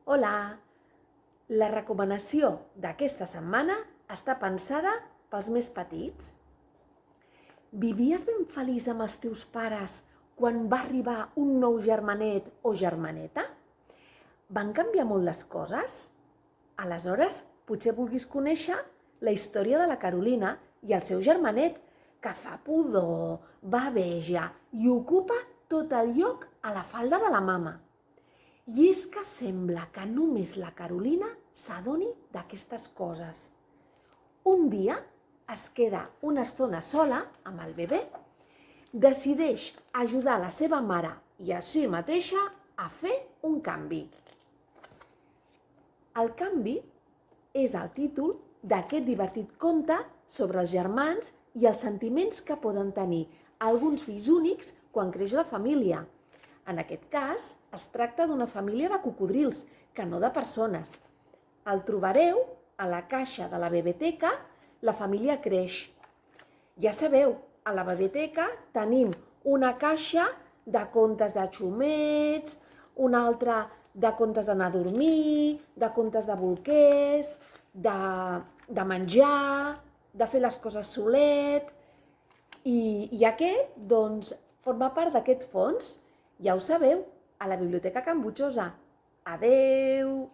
Hola! La recomanació d'aquesta setmana està pensada pels més petits. Vivies ben feliç amb els teus pares quan va arribar un nou germanet o germaneta? Van canviar molt les coses? Aleshores, potser vulguis conèixer la història de la Carolina i el seu germanet, que fa pudor, baveja i ocupa tot el lloc a la falda de la mama. I és que sembla que només la Carolina s'adoni d'aquestes coses. Un dia es queda una estona sola amb el bebè, decideix ajudar la seva mare i a si mateixa a fer un canvi. El canvi és el títol d'aquest divertit conte sobre els germans i els sentiments que poden tenir alguns fills únics quan creix la família. En aquest cas, es tracta d'una família de cocodrils, que no de persones. El trobareu a la caixa de la Bebeteca La família creix. Ja sabeu, a la Bebeteca tenim una caixa de contes de xumets, una altra de contes d'anar a dormir, de contes de bolquers, de menjar, de fer les coses solet. I aquest, doncs, forma part d'aquest fons. Ja ho sabeu, a la Biblioteca Can Butxosa. Adeu!